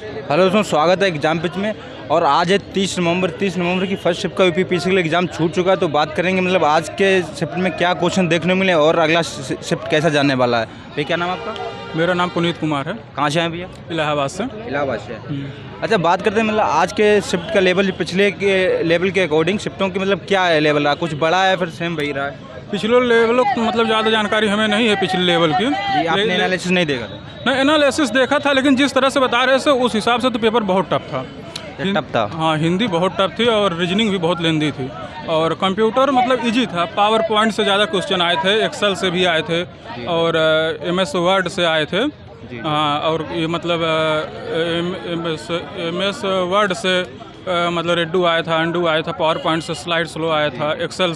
Hello दोस्तों, स्वागत है एग्जाम पिच में। और आज है 30 नवंबर की फर्स्ट शिफ्ट का यूपीपीएससी के लिए एग्जाम छूट चुका है। तो बात करेंगे मतलब आज के शिफ्ट में क्या क्वेश्चन देखने को मिले और अगला शिफ्ट कैसा जाने वाला है। भैया क्या नाम है आपका? मेरा नाम पुनीत कुमार है। कहाँ से हैं भैया? इलाहाबाद से। इलाहाबाद से। अच्छा, बात करते हैं मतलब आज के शिफ्ट का लेवल पिछले के लेवल के अकॉर्डिंग शिफ्टों की मतलब क्या है लेवल रहा? कुछ बड़ा है फिर सेम वही रहा है? पिछले लेवलों मतलब ज़्यादा जानकारी हमें नहीं है पिछले लेवल की। जी, आपने एनालिसिस नहीं देखा था? नहीं, एनालिसिस देखा था, लेकिन जिस तरह से बता रहे थे उस हिसाब से तो पेपर बहुत टफ था। टफ था? हाँ, हिंदी बहुत टफ थी और रीजनिंग भी बहुत लेंदी थी। और कंप्यूटर मतलब इजी था। पावर पॉइंट से ज़्यादा क्वेश्चन आए थे, एक्सेल से भी आए थे और MS वर्ड से आए थे। हाँ, और ये मतलब MS वर्ड से मतलब रेडू आया था, अंडू आया था, पावर पॉइंट से स्लाइड स्लो आया था, एक्सेल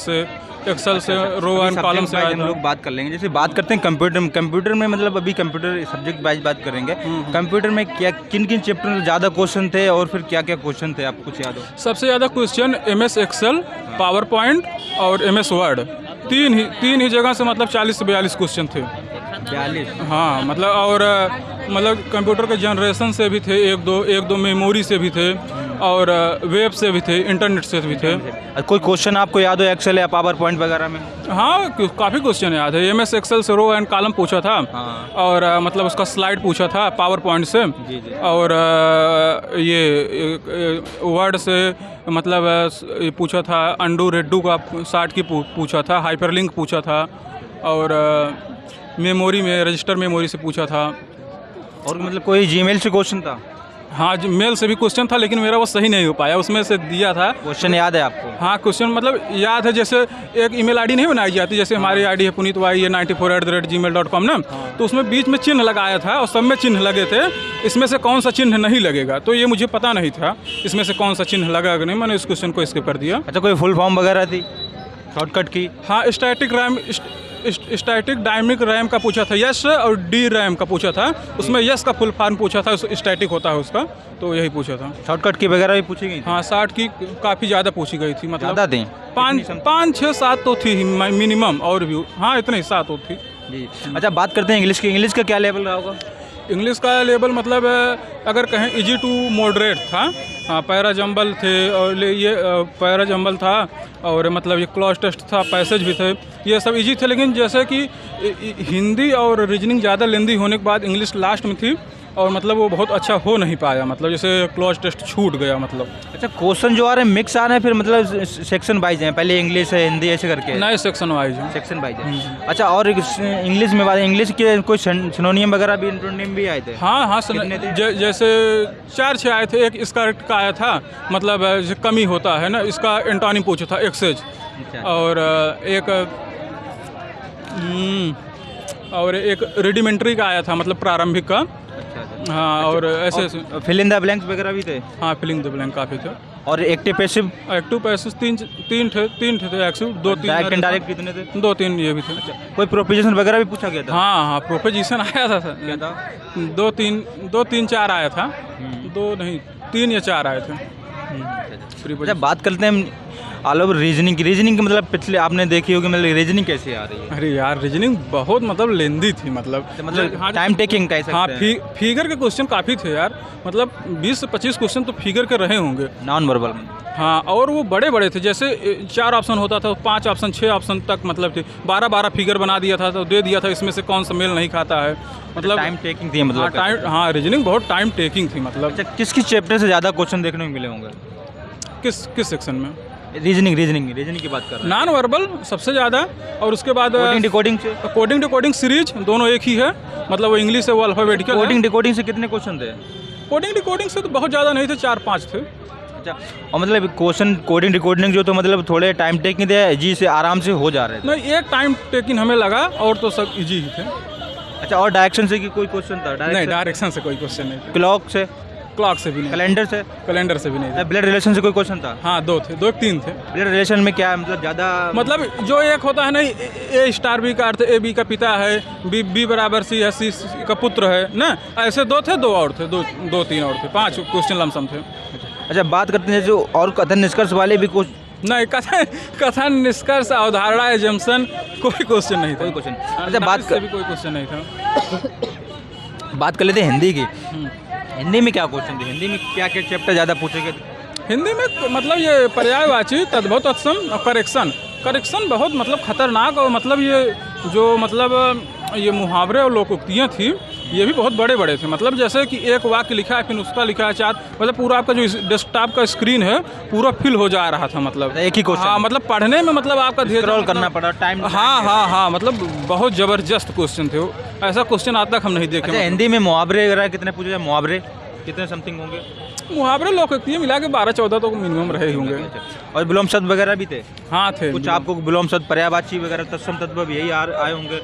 से रो एंड कॉलम से आया था। हम लोग बात कर लेंगे। जैसे बात करते हैं कंप्यूटर में मतलब अभी कंप्यूटर सब्जेक्ट वाइज बात करेंगे। कंप्यूटर में क्या किन किन चैप्टर में ज़्यादा क्वेश्चन थे और फिर क्या क्या क्वेश्चन थे, आपको कुछ याद हो? सबसे ज़्यादा question MS Excel, PowerPoint और MS वर्ड, तीन ही जगह से मतलब 40 से 42 क्वेश्चन थे। 42? हाँ, मतलब और मतलब कंप्यूटर के जनरेशन से भी थे, एक दो मेमोरी से भी थे और वेब से भी थे, इंटरनेट से भी थे। कोई क्वेश्चन आपको याद हो एक्सेल या पावर पॉइंट वगैरह में? हाँ, काफ़ी क्वेश्चन याद है। MS एक्सेल से रो एंड कॉलम पूछा था। हाँ। और मतलब उसका स्लाइड पूछा था पावर पॉइंट से। जी। और ये वर्ड से मतलब पूछा था, अंडू रेडू का शार्ट की पूछा था, हाइपरलिंक पूछा था और मेमोरी में रजिस्टर मेमोरी से पूछा था। और मतलब कोई जीमेल से क्वेश्चन था? हाँ, मेल से भी क्वेश्चन था, लेकिन मेरा वो सही नहीं हो पाया। उसमें से दिया था क्वेश्चन याद है आपको? हाँ, क्वेश्चन मतलब याद है। जैसे एक ईमेल आईडी नहीं बनाई जाती, जैसे हमारी आईडी है पुनीत YE94@gmail.com ना, तो उसमें बीच में चिन्ह लगाया था और सब में चिन्ह लगे थे। इसमें से कौन सा चिन्ह नहीं लगेगा, तो ये मुझे पता नहीं था इसमें से कौन सा चिन्ह लगा कि नहीं। मैंने इस क्वेश्चन को स्किप कर दिया। अच्छा, कोई फुल फॉर्म वगैरह थी शॉर्टकट की? हाँ, स्टैटिक डायनेमिक रैम का पूछा था यस, और डी रैम का पूछा था। उसमें यस का फुल फॉर्म पूछा था, स्टैटिक होता है उसका, तो यही पूछा था। शॉर्टकट की वगैरह भी पूछी गई थी? हाँ, 60 की काफ़ी ज़्यादा पूछी गई थी। मतलब ज़्यादा थी? 5, 6, 7 तो थी मिनिमम, और भी हाँ इतने ही 7 तो थी। जी। अच्छा, बात करते हैं इंग्लिश की। इंग्लिश का क्या लेवल रहा होगा? इंग्लिश का लेवल मतलब अगर कहें इजी टू मॉडरेट था। हाँ, पैरा जंबल थे और ये पैरा जंबल था और मतलब ये क्लॉज टेस्ट था, पैसेज भी थे, ये सब इजी थे। लेकिन जैसे कि हिंदी और रीजनिंग ज़्यादा लेंदी होने के बाद इंग्लिश लास्ट में थी और मतलब वो बहुत अच्छा हो नहीं पाया, मतलब जैसे क्लॉज टेस्ट छूट गया मतलब। अच्छा, क्वेश्चन जो आ रहे हैं मिक्स आ रहे हैं फिर मतलब सेक्शन वाइज हैं? पहले इंग्लिश है, हिंदी ऐसे करके? नए सेक्शन वाइज है। सेक्शन वाइज है। अच्छा, और इंग्लिश में बात, इंग्लिश के कोई सिनोनियम वगैरह भी, एंटोनिम भी आए थे? हाँ, जैसे 4-6 आए थे। एक इसका का आया था, मतलब कमी होता है ना, इसका एंटोनिम पूछा था एक्सेज। और एक रेडिमेंट्री का आया था, मतलब प्रारंभिक का। हाँ, और ऐसे फिल इन द ब्लैंक्स वगैरह भी थे? हाँ, फिलिंग द ब्लैंक काफ़ी थे। और एक्टिव पैसिव? एक्टिव पैसिव तीन थे एक्टिव, 2-3 डायरेक्ट इनडायरेक्ट कितने थे? 2-3 ये भी थे। अच्छा, कोई प्रोपोजिशन वगैरह भी पूछा गया था? हाँ, प्रोपोजिशन आया था। क्या था? 2-3-4 आया था। 2 नहीं, 3 या 4 आए थे। अच्छा, बात करते हैं ऑल ओवर रीजनिंग की मतलब पिछले आपने देखी होगी, मतलब रीजनिंग कैसे आ रही है? अरे यार, रीजनिंग बहुत मतलब लेंदी थी, मतलब टाइम टेकिंग कैसे? हाँ, फिगर के क्वेश्चन काफ़ी थे यार, मतलब 20 से 25 क्वेश्चन तो फिगर के रहे होंगे, नॉन वर्बल में। हाँ, और वो बड़े जैसे 4 ऑप्शन होता था, 5 ऑप्शन 6 ऑप्शन तक मतलब थे। 12 फिगर बना दिया था, तो दे दिया था इसमें से कौन सा मेल नहीं खाता है, मतलब टाइम टेकिंग थी मतलब। हाँ, रीजनिंग बहुत टाइम टेकिंग थी मतलब। अच्छा, किस चैप्टर से ज़्यादा क्वेश्चन देखने को मिले होंगे? किस सेक्शन में? रीजनिंग की बात कर रहे हैं। नॉन वर्बल सबसे ज़्यादा, और उसके बाद कोडिंग डिकोडिंग सीरीज, दोनों एक ही है, मतलब वो इंग्लिश है, वो अल्फ़ाबेटिकल। कोडिंग डिकोडिंग से कितने क्वेश्चन थे? कोडिंग डिकोडिंग से तो बहुत ज़्यादा नहीं थे, 4-5 थे। अच्छा, और मतलब क्वेश्चन कोडिंग डिकोडिंग जो तो मतलब थोड़े टाइम टेकिंग थे, इजी से आराम से हो जा रहे थे? नहीं, एक टाइम टेकिंग हमें लगा, और तो सब इजी ही थे। अच्छा, और डायरेक्शन से की कोई क्वेश्चन था? नहीं, डायरेक्शन से कोई क्वेश्चन नहीं था। क्लॉक से भी नहीं। कैलेंडर से भी नहीं था। ब्लड रिलेशन से कोई क्वेश्चन था? हाँ, 2 थे, 2-3 थे। ब्लड रिलेशन में क्या है मतलब ज़्यादा? मतलब जो एक होता है ना, A स्टार B का अर्थ A B का पिता है, B बराबर C है, C का पुत्र है ना, ऐसे 2 थे, 2 और थे, 2-3 और थे, 5 क्वेश्चन लमसम थे। अच्छा, बात करते हैं जो और कथन निष्कर्ष वाले भी कुछ? नहीं, कथन निष्कर्ष अवधारणा एजम्पशन कोई क्वेश्चन नहीं था। कोई क्वेश्चन? अच्छा, बात से भी कोई क्वेश्चन नहीं था। बात कर लेते हैं हिंदी की। हिंदी में क्या क्वेश्चन थे, हिंदी में क्या क्या चैप्टर ज़्यादा पूछे गए? हिंदी में मतलब ये पर्यायवाची, तद्भव, तत्सम और करेक्शन बहुत मतलब खतरनाक, और मतलब ये जो मतलब ये मुहावरे और लोकोक्तियाँ थी, ये भी बहुत बड़े बड़े थे। मतलब जैसे कि एक वाक्य लिखा है, फिर उसका लिखा है 4, मतलब पूरा आपका जो डेस्कटॉप का स्क्रीन है पूरा फिल हो जा रहा था, मतलब एक ही क्वेश्चन। हाँ, मतलब पढ़ने में मतलब आपका धीरे स्क्रॉल करना पड़ा, टाइम। हाँ, मतलब बहुत ज़बरदस्त क्वेश्चन थे वो, ऐसा क्वेश्चन आज तक हम नहीं देखे। अच्छा, हिंदी में मुहावरे वगैरह कितने पूछे जाए? मुहावरे कितने समथिंग होंगे? मुहावरे लोकोक्तियाँ मिला के 12-14 तो मिनिमम रहे ही होंगे। और विलोम शब्द वगैरह भी थे? हाँ थे कुछ आपको विलोम शब्द, पर्यायवाची वगैरह, तत्सम, तद्भव यही आए होंगे?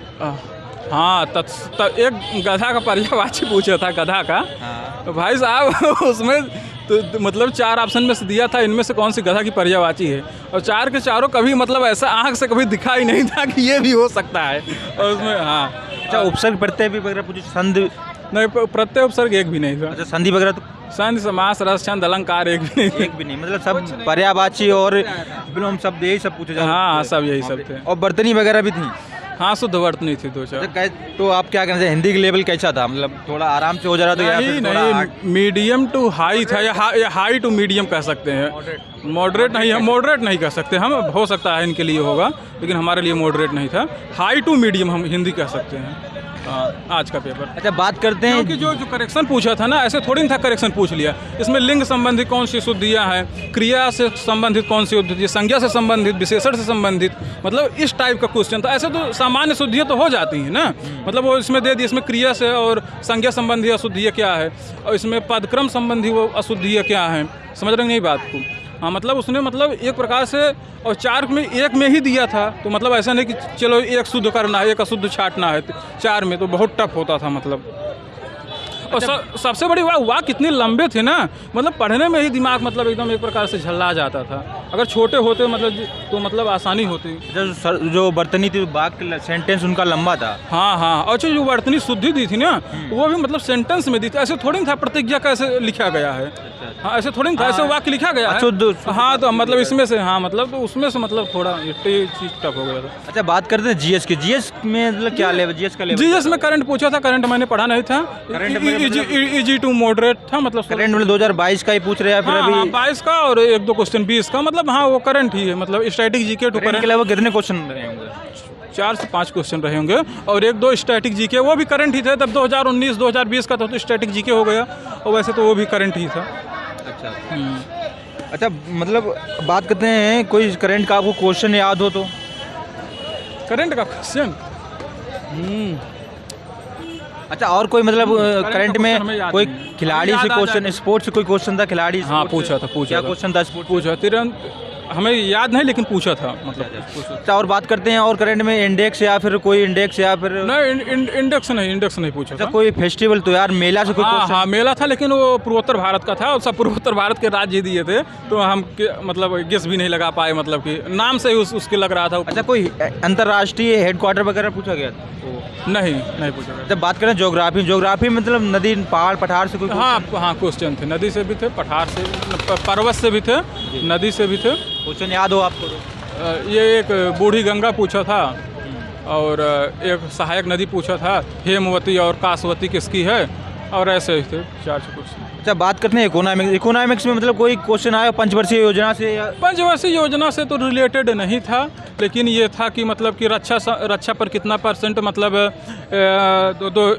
हाँ, एक गधा का पर्यायवाची पूछा था, गधा का। हाँ। तो भाई साहब उसमें तो मतलब 4 ऑप्शन में से दिया था, इनमें से कौन सी गधा की पर्यायवाची है, और 4 के चारों कभी मतलब ऐसा आँख से कभी दिखा ही नहीं था कि ये भी हो सकता है। और उसमें हाँ, अच्छा, उपसर्ग प्रत्यय भी वगैरह पूछे? संधि नहीं, प्रत्यय उपसर्ग एक भी नहीं था। अच्छा, संधि वगैरह तो? संधि, समास, रस, छंद, अलंकार एक भी नहीं। एक भी नहीं, मतलब सब पर्यायवाची और विलोम शब्द यही सब पूछे जाते? हाँ, सब यही सब थे। और बर्तनी वगैरह भी थी? हाँ, शुद्ध वर्तनी थी 2-4। तो आप क्या कहना चाहिए, हिंदी का लेवल कैसा था? मतलब थोड़ा आराम से हो जा रहा था या फिर नहीं, मीडियम टू हाई था, या हाई टू मीडियम कह सकते हैं। मॉडरेट नहीं, हम मॉडरेट नहीं कह सकते हम, हो सकता है इनके लिए होगा, लेकिन हमारे लिए मॉडरेट नहीं था। हाई टू मीडियम हम हिंदी कह सकते हैं आज का पेपर। अच्छा, बात करते हैं क्योंकि जो करेक्शन पूछा था ना, ऐसे थोड़ी नहीं था करेक्शन पूछ लिया। इसमें लिंग संबंधित कौन सी शुद्धियाँ हैं, क्रिया से संबंधित कौन सी शुद्धियाँ, संज्ञा से संबंधित, विशेषण से संबंधित, मतलब इस टाइप का क्वेश्चन था। ऐसे तो सामान्य शुद्धियाँ तो हो जाती हैं ना, मतलब वो इसमें दे दी, इसमें क्रिया से और संज्ञा संबंधी अशुद्धियाँ क्या है, और इसमें पदक्रम संबंधी वो अशुद्धियाँ क्या हैं। समझ रहे नहीं बात को? हाँ, मतलब उसने मतलब एक प्रकार से, और 4 में एक में ही दिया था, तो मतलब ऐसा नहीं कि चलो एक शुद्ध करना है, एक अशुद्ध छाटना है, 4 में तो बहुत टफ होता था मतलब। और सबसे बड़ी वाक्य कितने लंबे थे ना, मतलब पढ़ने में ही दिमाग मतलब एकदम एक प्रकार से झल्ला जाता था। अगर छोटे होते मतलब तो मतलब आसानी होती। जो बर्तनी थी, वाक्य सेंटेंस उनका लंबा था। हाँ, और जो वर्तनी शुद्धि दी थी ना, वो भी मतलब सेंटेंस में दी थी। ऐसे थोड़ी था प्रतिज्ञा कैसे लिखा गया है। हाँ, ऐसे थोड़ी था, ऐसे वाक्य लिखा गया है। हाँ, तो मतलब इसमें से, हाँ मतलब तो उसमें से मतलब थोड़ा ये चीज टफ हो गया था। अच्छा, बात करते हैं जीएस की। जीएस में मतलब क्या लेवल? जीएस का लेवल? जीएस में करंट पूछा था, करंट मैंने पढ़ा नहीं था। इजी टू मॉडरेट था, मतलब करंट में 2022 का ही पूछ रहे हैं फिर? अभी 22 का और 1-2 क्वेश्चन 20 का, मतलब हाँ वो करंट ही है, मतलब स्टैटिक जीके टू करंट के अलावा कितने क्वेश्चन रहे होंगे? 4 से 5 क्वेश्चन रहे होंगे, और 1-2 स्टैटिक जीके, वो भी करंट ही थे। तब 2019-2020 का तो स्टैटिक जीके हो गया, और वैसे तो वो भी करंट ही था। अच्छा, मतलब बात करते हैं, कोई करंट का आपको क्वेश्चन याद हो तो? करंट का क्वेश्चन अच्छा, और कोई मतलब करंट में कोई खिलाड़ी से क्वेश्चन, स्पोर्ट्स से कोई क्वेश्चन था खिलाड़ी? हाँ, पूछा था। क्या क्वेश्चन था स्पोर्ट्स? पूछा तुरंत, हमें याद नहीं, लेकिन पूछा था मतलब। अच्छा, और बात करते हैं, और करंट में इंडेक्स या फिर कोई इंडेक्स या फिर नहीं, इंडेक्स नहीं पूछा था। कोई फेस्टिवल, तो यार मेला से कोई क्वेश्चन? हाँ, मेला था, लेकिन वो पूर्वोत्तर भारत का था, और सब पूर्वोत्तर भारत के राज्य दिए थे, तो हम मतलब गेस भी नहीं लगा पाए, मतलब कि नाम से ही उसके लग रहा था। अच्छा, कोई अंतर्राष्ट्रीय हेडक्वार्टर वगैरह पूछा गया था? नहीं पूछा गया। जब बात करें ज्योग्राफी मतलब नदी, पहाड़, पठार से कोई? हाँ, क्वेश्चन थे, नदी से भी थे, पठार से, पर्वत से भी थे, नदी से भी थे। क्वेश्चन याद हो आपको? ये एक बूढ़ी गंगा पूछा था, और एक सहायक नदी पूछा था, हेमवती और कासवती किसकी है, और ऐसे ही थे 4 क्वेश्चन। अच्छा, बात करते हैं इकोनॉमिक्स में मतलब कोई क्वेश्चन आया पंचवर्षीय योजना से? पंचवर्षीय योजना से तो रिलेटेड नहीं था, लेकिन ये था कि मतलब कि रक्षा पर कितना % मतलब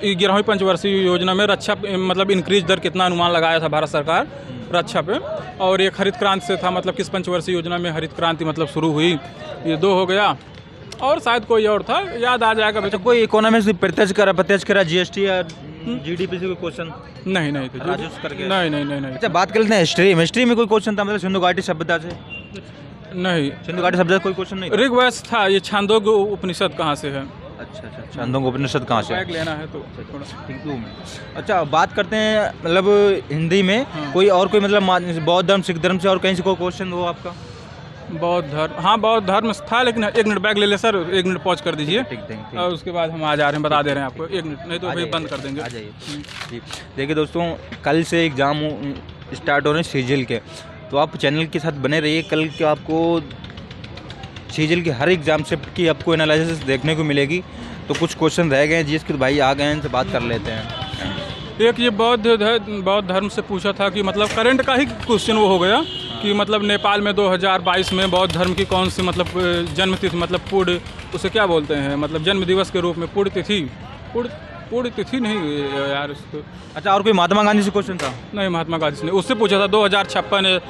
11वीं पंचवर्षीय योजना में रक्षा मतलब इंक्रीज दर कितना अनुमान लगाया था भारत सरकार रक्षा पे। और एक हरित क्रांति से था, मतलब किस पंचवर्षीय योजना में हरित क्रांति मतलब शुरू हुई, ये 2 हो गया, और शायद कोई और था, याद आ जाएगा। अच्छा, कोई इकोनॉमिक्स प्रत्यक्ष करा जीएसटी या जीडीपी से कोई क्वेश्चन? नहीं थे, राजस्व करके? नहीं। अच्छा, बात कर लेते हैं हिस्ट्री में कोई क्वेश्चन था, मतलब सिंधु घाटी सभ्यता से? नहीं, सिंधु घाटी सभ्यता कोई क्वेश्चन नहीं। ऋग्वेद था। ये छांदोग्य उपनिषद कहाँ से है? अच्छा, छांदोग्य उपनिषद कहाँ से? लेना है तो थोड़ा। अच्छा, बात करते हैं मतलब हिंदी में कोई और कोई मतलब बौद्ध धर्म, सिख धर्म से और कहीं से कोई क्वेश्चन हो आपका? बौद्ध धर्म, हाँ बौद्ध धर्म था, लेकिन 1 मिनट बैग ले ले सर, 1 मिनट पॉज कर दीजिए, और उसके बाद हम आ जा रहे हैं, बता दे रहे हैं आपको। 1 मिनट, नहीं तो भाई बंद कर देंगे। आ जाइए। ठीक, देखिए दोस्तों, कल से एग्ज़ाम स्टार्ट हो रहे हैं सीजीएल के, तो आप चैनल के साथ बने रहिए। कल के आपको सीजीएल के हर एग्ज़ाम शिफ्ट की आपको एनालिसिस देखने को मिलेगी। तो कुछ क्वेश्चन रह गए हैं जीएस के, तो भाई आ गए हैं, इनसे बात कर लेते हैं। एक ये बौद्ध धर्म से पूछा था कि मतलब करंट का ही क्वेश्चन वो हो गया कि मतलब नेपाल में 2022 में बौद्ध धर्म की कौन सी मतलब जन्म तिथि मतलब पूर्ण उसे क्या बोलते हैं मतलब जन्म दिवस के रूप में पूर्ण तिथि नहीं यार उसको। अच्छा, और कोई महात्मा गांधी से क्वेश्चन था? नहीं, महात्मा गांधी से नहीं, उससे पूछा था 2056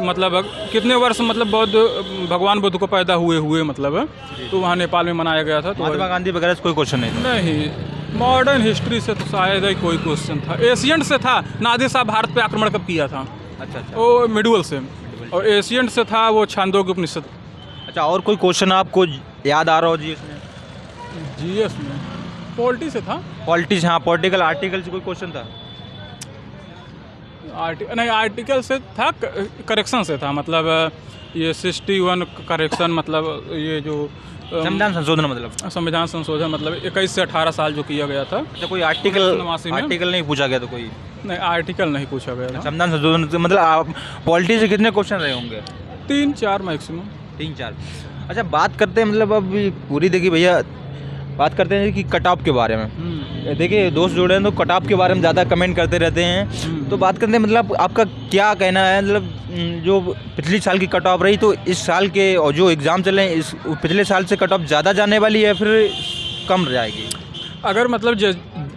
मतलब कितने वर्ष मतलब भगवान बुद्ध को पैदा हुए मतलब तो वहाँ नेपाल में मनाया गया था। तो महात्मा गांधी वगैरह से कोई क्वेश्चन नहीं था? नहीं, मॉडर्न हिस्ट्री से तो शायद ही कोई क्वेश्चन था। एशियंट से था, नादिर शाह भारत पे आक्रमण कब किया था? अच्छा, वो मिडुअल से। और एशियंट से था वो छांदोग्य उपनिषद। अच्छा, और कोई क्वेश्चन आपको याद आ रहा हो जीएस में? जीएस में पॉलिटी से था। पॉलिटिक्स, हाँ, पॉलिटिकल आर्टिकल से कोई क्वेश्चन था? नहीं, आर्टिकल से था, करेक्शन से था मतलब ये 61 करेक्शन मतलब ये जो संविधान संशोधन मतलब संविधान संशोधन मतलब 21 से 18 साल जो किया गया था। अच्छा, कोई आर्टिकल नहीं पूछा गया? तो कोई नहीं, आर्टिकल नहीं पूछा गया था। संविधान संशोधन से मतलब आप पॉलिटी से कितने क्वेश्चन रहे होंगे? 3-4 मैक्सिमम। 3-4। अच्छा, बात करते हैं मतलब अब पूरी देखिए भैया, बात करते हैं कि कट ऑफ के बारे में। देखिए दोस्त जुड़े हैं तो कट ऑफ के बारे में ज़्यादा कमेंट करते रहते हैं, तो बात करते हैं मतलब आपका क्या कहना है मतलब जो पिछली साल की कट ऑफ रही तो इस साल के और जो एग्ज़ाम चल रहे हैं इस पिछले साल से कट ऑफ ज़्यादा जाने वाली है फिर कम जाएगी? अगर मतलब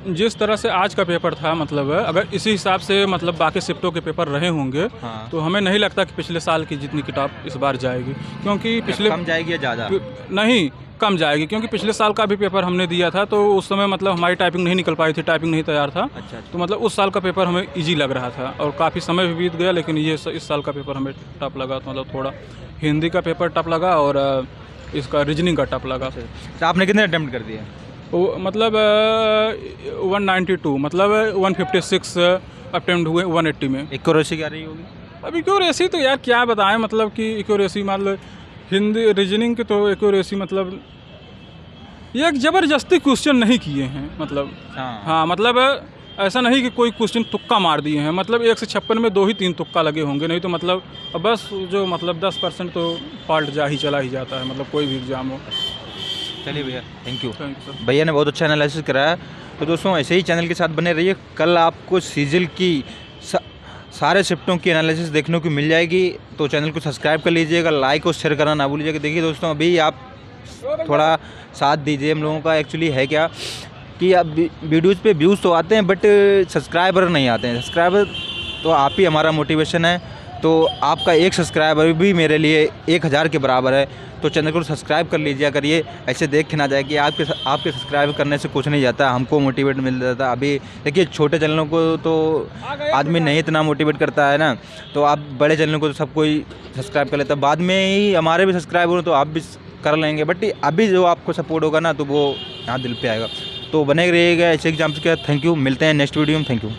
जिस तरह से आज का पेपर था मतलब अगर इसी हिसाब से मतलब बाकी शिफ्टों के पेपर रहे होंगे हाँ। तो हमें नहीं लगता कि पिछले साल की जितनी किताब इस बार जाएगी, क्योंकि पिछले कम जाएगी या ज़्यादा? नहीं, कम जाएगी, क्योंकि पिछले साल का भी पेपर हमने दिया था तो उस समय मतलब हमारी टाइपिंग नहीं निकल पाई थी, टाइपिंग नहीं तैयार था। अच्छा। तो मतलब उस साल का पेपर हमें इजी लग रहा था और काफ़ी समय भी बीत गया, लेकिन ये इस साल का पेपर हमें टफ लगा। तो मतलब थोड़ा हिंदी का पेपर टफ लगा और इसका रीजनिंग का टफ लगा। तो आपने कितने अटेम्प्ट कर दिए? वो मतलब 192 मतलब 156 अटेम्प्ट हुए 180 में। एक्यूरेसी क्या रही होगी? अब एक्यूरेसी तो यार क्या बताएं मतलब कि एक्यूरेसी मतलब हिंदी रीजनिंग की तो एक्यूरेसी मतलब ये एक ज़बरदस्ती क्वेश्चन नहीं किए हैं मतलब। हाँ मतलब ऐसा नहीं कि कोई क्वेश्चन तुक्का मार दिए हैं, मतलब 1 से 56 में 2 ही 3 तुक्का लगे होंगे, नहीं तो मतलब बस जो मतलब 10% तो फॉल्ट चला ही जाता है मतलब कोई भी एग्ज़ाम हो। चलिए भैया, थैंक यू सर। भैया ने बहुत अच्छा एनालिसिस कराया। तो दोस्तों ऐसे ही चैनल के साथ बने रहिए, कल आपको सीजिल की सारे शिफ्टों की एनालिसिस देखने को मिल जाएगी। तो चैनल को सब्सक्राइब कर लीजिएगा, लाइक और शेयर करना ना भूलिएगा। देखिए दोस्तों, अभी आप थोड़ा साथ दीजिए हम लोगों का। एक्चुअली है क्या कि अब वीडियोज़ पे व्यूज़ तो आते हैं बट सब्सक्राइबर नहीं आते हैं। सब्सक्राइबर तो आप ही हमारा मोटिवेशन है, तो आपका एक सब्सक्राइबर भी मेरे लिए 1000 के बराबर है। तो चैनल को सब्सक्राइब कर लीजिए। अगर ये ऐसे देख के ना जाए कि आपके सब्सक्राइब करने से कुछ नहीं जाता, हमको मोटिवेट मिल जाता। अभी देखिए छोटे चैनलों को तो आदमी नहीं इतना मोटिवेट करता है ना, तो आप बड़े चैनलों को तो सब कोई सब्सक्राइब कर लेता है। बाद में ही हमारे भी सब्सक्राइब हो तो आप भी कर लेंगे, बट अभी जो आपको सपोर्ट होगा ना तो वो यहाँ दिल पे आएगा। तो बने रहिएगा ऐसे एग्जाम्स के। थैंक यू, मिलते हैं नेक्स्ट वीडियो में। Thank you.